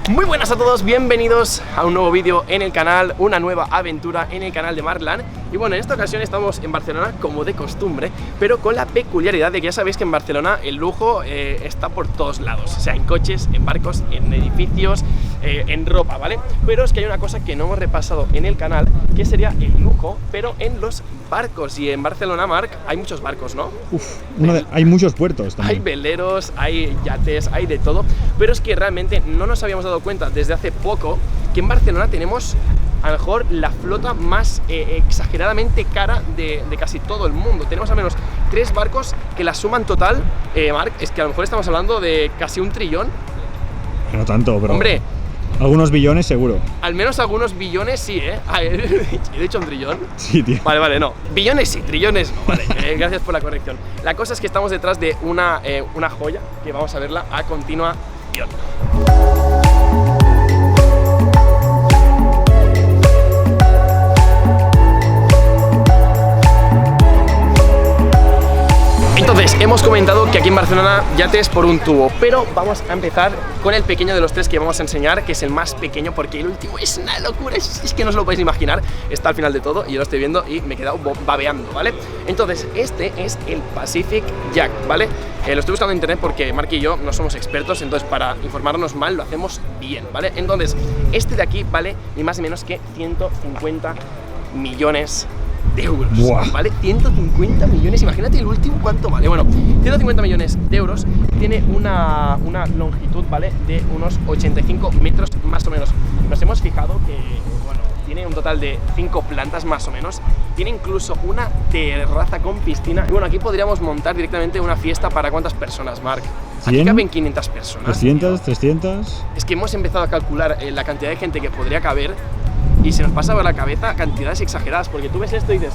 Muy buenas a todos, bienvenidos a un nuevo vídeo en el canal, una nueva aventura en el canal de Markland. Y bueno, en esta ocasión estamos en Barcelona como de costumbre, pero con la peculiaridad de que ya sabéis que en Barcelona el lujo está por todos lados, o sea, en coches, en barcos, en edificios, en ropa, ¿vale? Pero es que hay una cosa que no hemos repasado en el canal, que sería el lujo, pero en los barcos. Y en Barcelona, Marc, hay muchos barcos, ¿no? Hay muchos puertos también. Hay veleros, hay yates, hay de todo, pero es que realmente no nos habíamos dado cuenta desde hace poco que en Barcelona tenemos a lo mejor la flota más exageradamente cara de casi todo el mundo. Tenemos al menos 3 barcos que la suman total, Marc, es que a lo mejor estamos hablando de casi 1 trillón. No tanto, pero... Hombre, algunos billones seguro. Al menos algunos billones sí, ¿eh? ¿He dicho 1 trillón? Sí, tío. Vale, no. Billones sí, trillones no, vale. Gracias por la corrección. La cosa es que estamos detrás de una joya que vamos a verla a continuación. Entonces, hemos comentado que aquí en Barcelona yates por un tubo, pero vamos a empezar con el pequeño de los 3 que vamos a enseñar, que es el más pequeño, porque el último es una locura, es que no os lo podéis imaginar, está al final de todo y yo lo estoy viendo y me he quedado babeando, ¿vale? Entonces, este es el Pacific Yacht, ¿vale? Lo estoy buscando en internet porque Marc y yo no somos expertos, entonces para informarnos mal lo hacemos bien, ¿vale? Entonces, este de aquí vale ni más ni menos que 150 millones de euros, ¿vale? 150 millones, imagínate el último cuánto vale. Bueno, 150 millones de euros, tiene una longitud, ¿vale? De unos 85 metros más o menos. Nos hemos fijado que, bueno, tiene un total de 5 plantas más o menos, tiene incluso una terraza con piscina. Y bueno, aquí podríamos montar directamente una fiesta para ¿cuántas personas, Marc? Aquí caben 500 personas. 200, 300... Es que hemos empezado a calcular la cantidad de gente que podría caber y se nos pasa por la cabeza cantidades exageradas, porque tú ves esto y dices,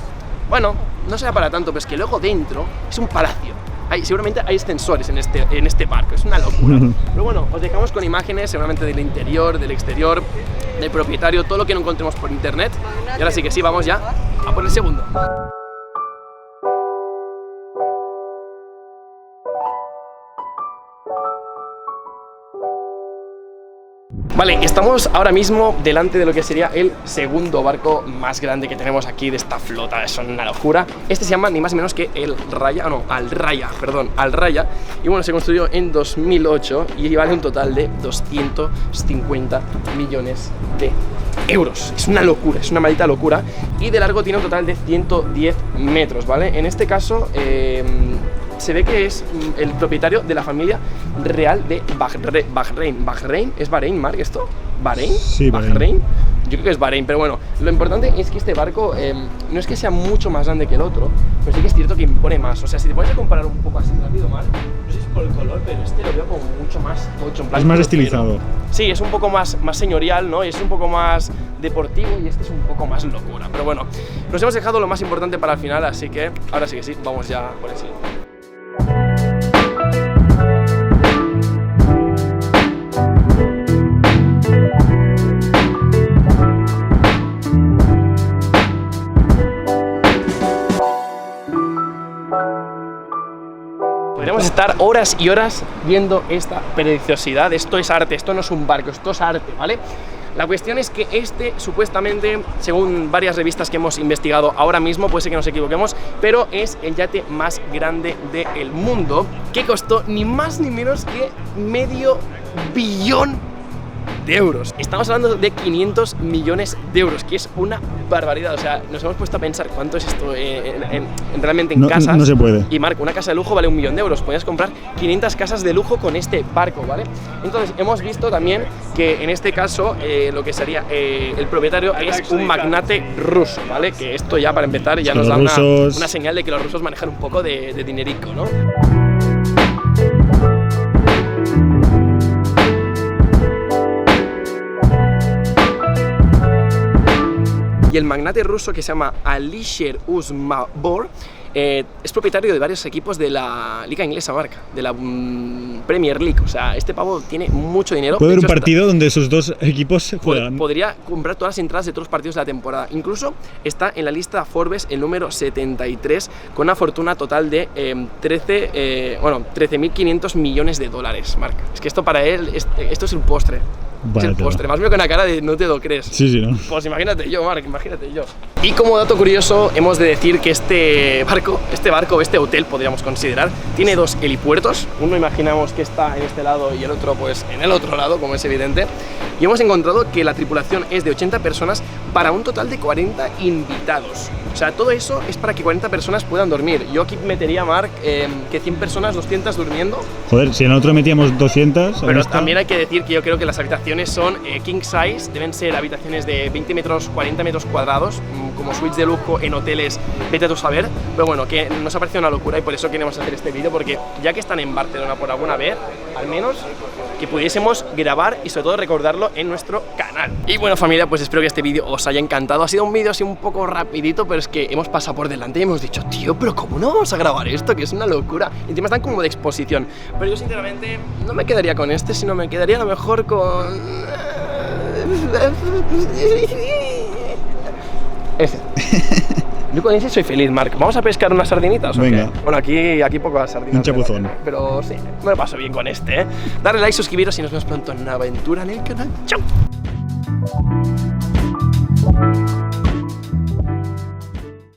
bueno, no será para tanto, pero es que luego dentro es un palacio. Seguramente hay ascensores en este barco, es una locura. Pero bueno, os dejamos con imágenes seguramente del interior, del exterior, del propietario, todo lo que no encontremos por internet. Y ahora sí que sí, vamos ya a por el segundo. Vale, estamos ahora mismo delante de lo que sería el segundo barco más grande que tenemos aquí de esta flota, es una locura. Este se llama ni más ni menos que el Al Raya. Y bueno, se construyó en 2008 y vale un total de 250 millones de euros. Es una locura, es una maldita locura. Y de largo tiene un total de 110 metros, ¿vale? En este caso, se ve que es el propietario de la familia real de Bahrein. ¿Bahrein? ¿Es Bahrein, Marc, esto? ¿Bahrein? Sí, Bahrein. Yo creo que es Bahrein, pero bueno, lo importante es que este barco no es que sea mucho más grande que el otro, pero sí que es cierto que impone más. O sea, si te pones a comparar un poco así rápido, Marc, no sé si es por el color, pero este lo veo como mucho más tocho, en plan, es más estilizado. Sí, es un poco más señorial, ¿no? Es un poco más deportivo y este es un poco más locura. Pero bueno, nos hemos dejado lo más importante para el final, así que ahora sí que sí, vamos ya por el siguiente. Podríamos estar horas y horas viendo esta preciosidad. Esto es arte, esto no es un barco, esto es arte, ¿vale? La cuestión es que este, supuestamente, según varias revistas que hemos investigado ahora mismo, puede ser que nos equivoquemos, pero es el yate más grande del mundo, que costó ni más ni menos que $500 millones de euros. Estamos hablando de 500 millones de euros, que es una barbaridad. O sea, nos hemos puesto a pensar cuánto es esto realmente en casas. No se puede. Y Marc, una casa de lujo vale $1 millón de euros. Podrías comprar 500 casas de lujo con este barco, ¿vale? Entonces, hemos visto también que en este caso, lo que sería el propietario es un magnate ruso, ¿vale? Que esto ya para empezar ya nos da una señal de que los rusos manejan un poco de dinerico, ¿no? Y el magnate ruso, que se llama Alisher Usmanov, es propietario de varios equipos de la liga inglesa, Marc, de la Premier League. O sea, este pavo tiene mucho dinero. Puede haber un partido donde esos dos equipos juegan. Podría comprar todas las entradas de todos los partidos de la temporada. Incluso está en la lista Forbes el número 73 con una fortuna total de 13.500 millones de dólares, Marc. Es que esto para él, esto es un postre. Es el Vaya postre. tela. Más mío con una cara de no te lo crees. Sí, sí, ¿no? Pues imagínate yo, Marc, imagínate yo. Y como dato curioso, hemos de decir que este barco, este hotel, podríamos considerar, tiene dos helipuertos. Uno imaginamos que está en este lado y el otro pues en el otro lado, como es evidente. Y hemos encontrado que la tripulación es de 80 personas para un total de 40 invitados. O sea, todo eso es para que 40 personas puedan dormir. Yo aquí metería, Marc, que 100 personas, 200 durmiendo. Joder, si en el otro metíamos 200... Pero también hay que decir que yo creo que las habitaciones son king size, deben ser habitaciones de 20 metros, 40 metros cuadrados, como suites de lujo en hoteles, vete a tu saber. Pero bueno, que nos ha parecido una locura y por eso queremos hacer este vídeo, porque ya que están en Barcelona por alguna vez, al menos que pudiésemos grabar y sobre todo recordarlo en nuestro canal. Y bueno, familia, pues espero que este vídeo os haya encantado. Ha sido un vídeo así un poco rapidito, pero es que hemos pasado por delante y hemos dicho, tío, pero ¿cómo no vamos a grabar esto? Que es una locura. Y encima están como de exposición. Pero yo sinceramente no me quedaría con este, sino me quedaría a lo mejor con... ese. Yo con ese soy feliz, Marc. ¿Vamos a pescar unas sardinitas o Venga. qué? Bueno, aquí pocas sardinas. Un chapuzón. Pero sí, me lo paso bien con este, ¿eh? Darle like, suscribiros y nos vemos pronto en una aventura en el canal. ¡Chao!